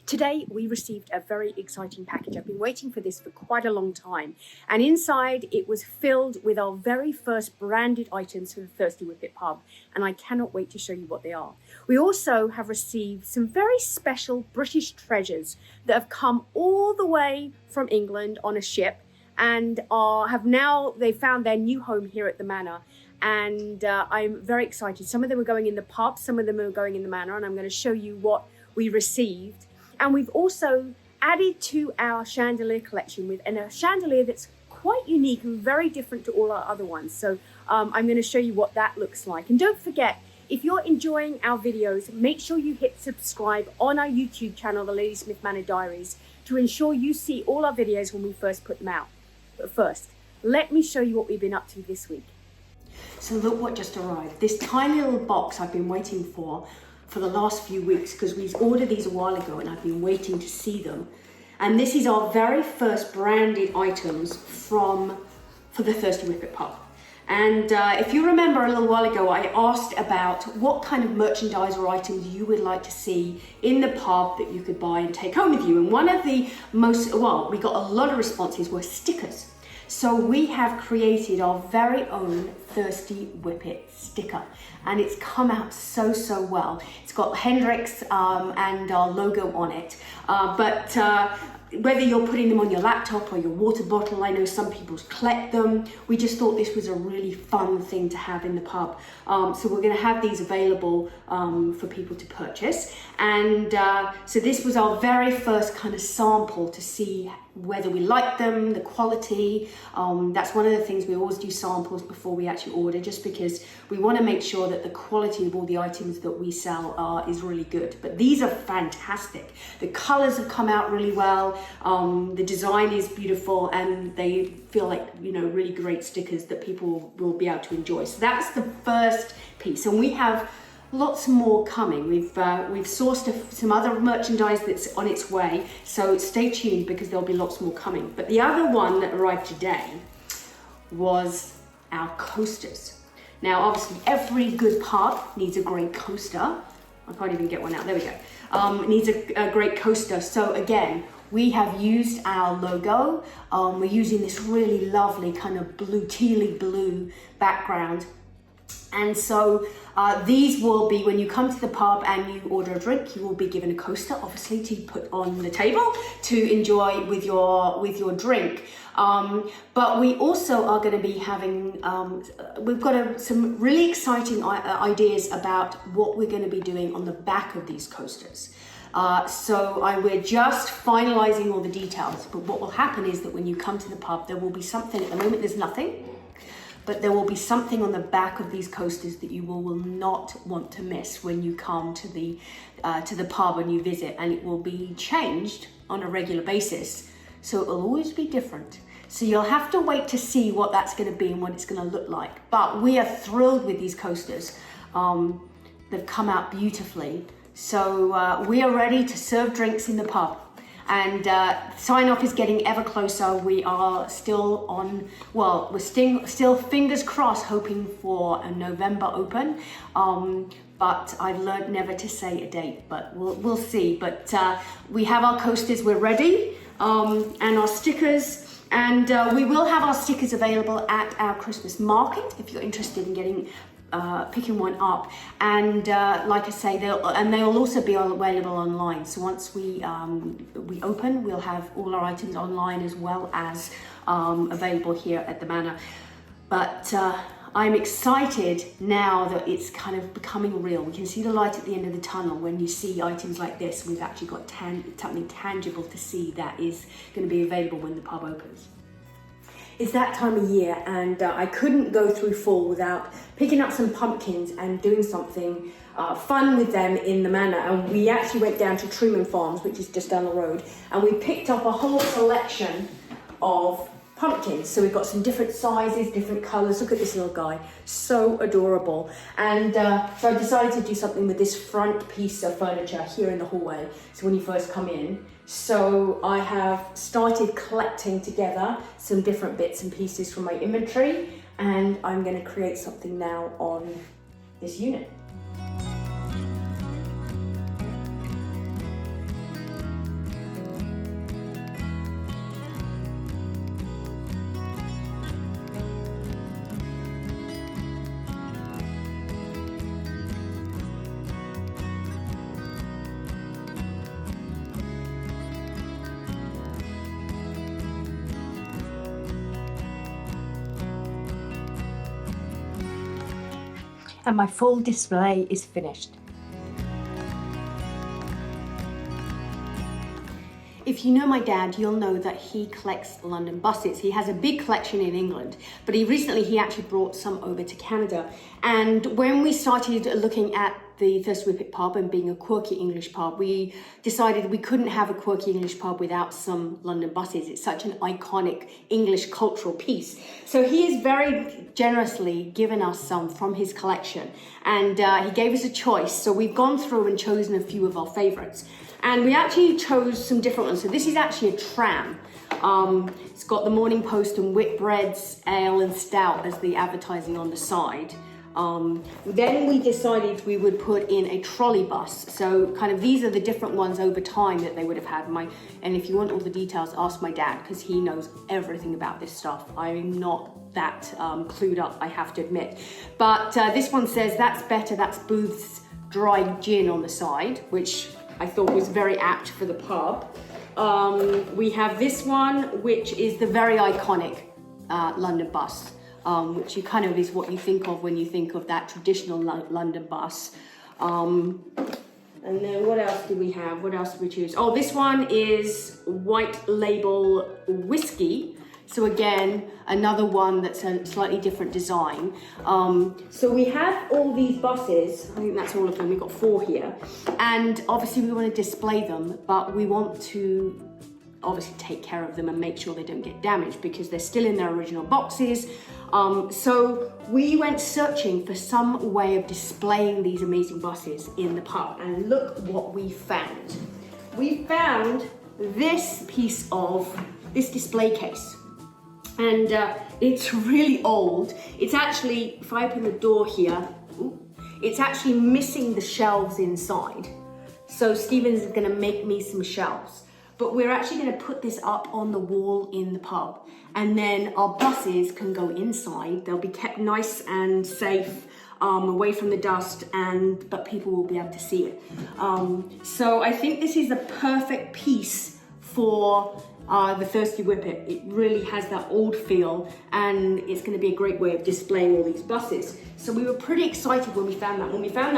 Today we received a very exciting package. I've been waiting for this for quite a long time. And inside it was filled with our very first branded items for the Thirsty Whippet Pub. And I cannot wait to show you what they are. We also have received some very special British treasures that have come all the way from England on a ship and they found their new home here at the Manor. And I'm very excited. Some of them are going in the pub, some of them are going in the Manor, and I'm going to show you what we received. And we've also added to our chandelier collection with a chandelier that's quite unique and very different to all our other ones. So I'm going to show you what that looks like. And don't forget, if you're enjoying our videos, make sure you hit subscribe on our YouTube channel, The Ladysmith Manor Diaries, to ensure you see all our videos when we first put them out. But first, let me show you what we've been up to this week. So look what just arrived. This tiny little box I've been waiting for the last few weeks, because we ordered these a while ago and I've been waiting to see them. And this is our very first branded items for the Thirsty Whippet Pub. And if you remember a little while ago, I asked about what kind of merchandise or items you would like to see in the pub that you could buy and take home with you. And one of the we got a lot of responses were stickers. So we have created our very own Thirsty Whippet sticker, and it's come out so well. It's got Hendrix and our logo on it, but whether you're putting them on your laptop or your water bottle, I know some people collect them. We just thought this was a really fun thing to have in the pub. So we're going to have these available for people to purchase. And so this was our very first kind of sample to see whether we like them, the quality. That's one of the things we always do, samples before we actually order, just because we want to make sure that the quality of all the items that we sell is really good. But these are fantastic. The colors have come out really well. The design is beautiful, and they feel like, you know, really great stickers that people will be able to enjoy. So that's the first piece, and we have lots more coming. We've sourced some other merchandise that's on its way, so stay tuned because there'll be lots more coming. But the other one that arrived today was our coasters. Now, obviously, every good pub needs a great coaster. I can't even get one out. There we go. Needs a great coaster. So again, we have used our logo. We're using this really lovely kind of tealy blue background. And so these will be, when you come to the pub and you order a drink, you will be given a coaster, obviously, to put on the table to enjoy with your drink. But we also are going to be having, we've got some really exciting ideas about what we're going to be doing on the back of these coasters. We're just finalizing all the details, but what will happen is that when you come to the pub, there will be something. At the moment, there's nothing. But there will be something on the back of these coasters that you will not want to miss when you come to the pub and you visit, and it will be changed on a regular basis. So it will always be different. So you'll have to wait to see what that's going to be and what it's going to look like. But we are thrilled with these coasters. They've come out beautifully. So we are ready to serve drinks in the pub. And sign off is getting ever closer. We are still we're still fingers crossed, hoping for a November open. But I've learned never to say a date, but we'll see. But we have our coasters, we're ready, and our stickers. And we will have our stickers available at our Christmas market if you're interested in picking one up. And like I say, they'll also be available online. So once we open, we'll have all our items online as well as available here at the Manor. But I'm excited now that it's kind of becoming real. We can see the light at the end of the tunnel when you see items like this. We've actually got something tangible to see that is going to be available when the pub opens. It's that time of year, and I couldn't go through fall without picking up some pumpkins and doing something fun with them in the Manor. And we actually went down to Truman Farms, which is just down the road, and we picked up a whole selection of pumpkins. So we've got some different sizes, different colours. Look at this little guy, so adorable. And so I decided to do something with this front piece of furniture here in the hallway. So when you first come in, so I have started collecting together some different bits and pieces from my inventory, and I'm going to create something now on this unit. And my full display is finished. If you know my dad, you'll know that he collects London buses. He has a big collection in England, but he actually brought some over to Canada. And when we started looking at the Thirsty Whippet Pub and being a quirky English pub, we decided we couldn't have a quirky English pub without some London buses. It's such an iconic English cultural piece. So he has very generously given us some from his collection, and he gave us a choice. So we've gone through and chosen a few of our favorites. And we actually chose some different ones. So this is actually a tram. It's got the Morning Post and Whitbread's Ale and Stout as the advertising on the side. Then we decided we would put in a trolley bus. So kind of these are the different ones over time that they would have had. And if you want all the details, ask my dad, because he knows everything about this stuff. I'm not that clued up, I have to admit. But this one says, "That's better, that's Booth's dry gin" on the side, which I thought was very apt for the pub. We have this one, which is the very iconic London bus, which is what you think of when you think of that traditional London bus. And then what else do we have? What else did we choose? Oh, this one is white label whiskey. So again, another one that's a slightly different design. So we have all these buses. I think that's all of them. We've got 4 here. And obviously we want to display them, but we want to obviously take care of them and make sure they don't get damaged because they're still in their original boxes. So we went searching for some way of displaying these amazing buses in the pub, and look what we found. We found this piece of this display case. And it's really old. It's actually, if I open the door here, it's actually missing the shelves inside. So Stephen's is gonna make me some shelves. But we're actually gonna put this up on the wall in the pub. And then our buses can go inside. They'll be kept nice and safe, away from the dust, but people will be able to see it. So I think this is the perfect piece for the Thirsty Whippet. It really has that old feel, and it's going to be a great way of displaying all these buses. So we were pretty excited when we found that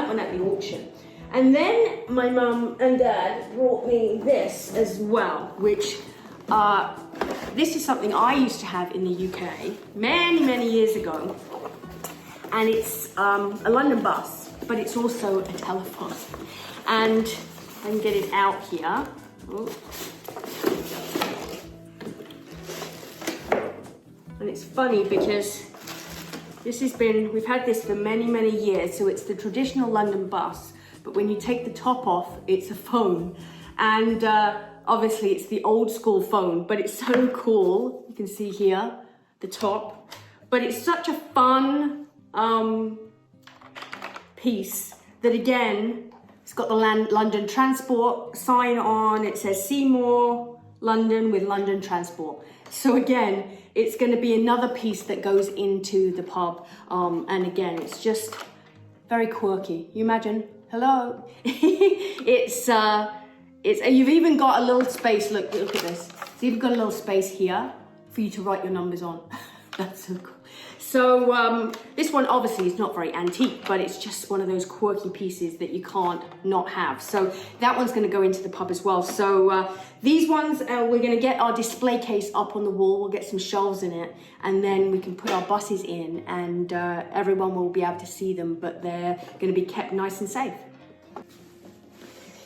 one at the auction. And then my mum and dad brought me this as well, which this is something I used to have in the UK many years ago, and it's a London bus, but it's also a telephone. And I can get it out here. Ooh. And it's funny because we've had this for many years, so it's the traditional London bus, but when you take the top off, it's a phone. And obviously it's the old school phone, but it's so cool. You can see here, the top. But it's such a fun piece that, again, it's got the London Transport sign on. It says Seymour, London with London Transport. So again, it's going to be another piece that goes into the pub. And again, it's just very quirky. You imagine? Hello. You've even got a little space. Look at this. So you've got a little space here for you to write your numbers on. That's so cool. So this one obviously is not very antique, but it's just one of those quirky pieces that you can't not have. So that one's going to go into the pub as well. So these ones, we're going to get our display case up on the wall. We'll get some shelves in it, and then we can put our buses in, and everyone will be able to see them, but they're going to be kept nice and safe.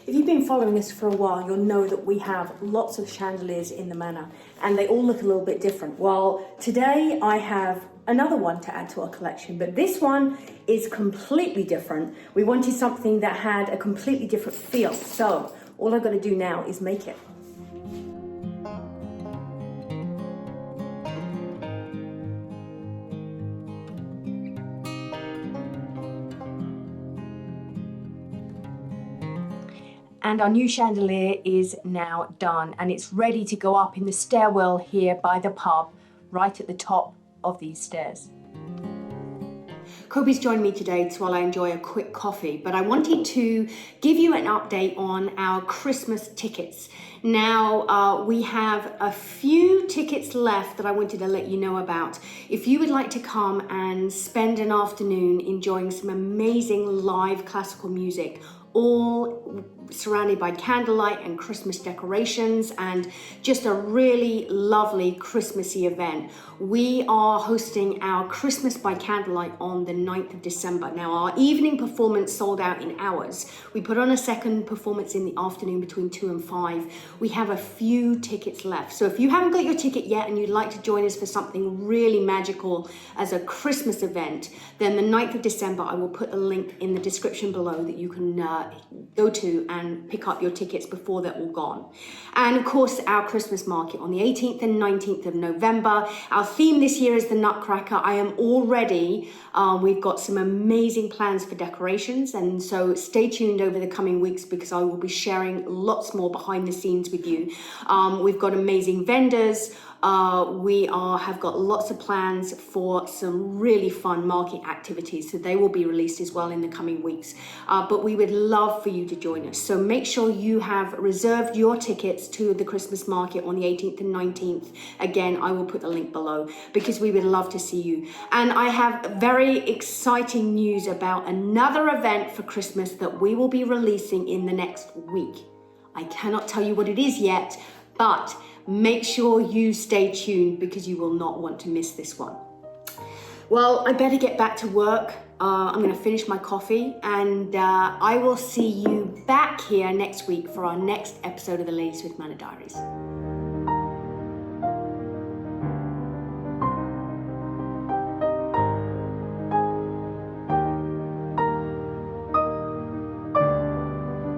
If you've been following us for a while, you'll know that we have lots of chandeliers in the manor, and they all look a little bit different. Well, today I have another one to add to our collection, but this one is completely different. We wanted something that had a completely different feel, so all I've got to do now is make it. And our new chandelier is now done, and it's ready to go up in the stairwell here by the pub, right at the top of these stairs. Kobe's joined me today while I enjoy a quick coffee, but I wanted to give you an update on our Christmas tickets. Now, we have a few tickets left that I wanted to let you know about. If you would like to come and spend an afternoon enjoying some amazing live classical music, all surrounded by candlelight and Christmas decorations and just a really lovely Christmassy event. We are hosting our Christmas by Candlelight on the 9th of December. Now, our evening performance sold out in hours. We put on a second performance in the afternoon between 2 and 5. We have a few tickets left. So if you haven't got your ticket yet and you'd like to join us for something really magical as a Christmas event, then the 9th of December, I will put a link in the description below that you can go to and pick up your tickets before they're all gone. And of course, our Christmas market on the 18th and 19th of November. Our theme this year is the Nutcracker. I am already, we've got some amazing plans for decorations, and so stay tuned over the coming weeks because I will be sharing lots more behind the scenes with you. We've got amazing vendors. We have got lots of plans for some really fun market activities, so they will be released as well in the coming weeks. But we would love for you to join us. So make sure you have reserved your tickets to the Christmas market on the 18th and 19th. Again, I will put the link below because we would love to see you. And I have very exciting news about another event for Christmas that we will be releasing in the next week. I cannot tell you what it is yet, but make sure you stay tuned because you will not want to miss this one. Well, I better get back to work. I'm going to finish my coffee, and I will see you back here next week for our next episode of the Ladies with Manor Diaries.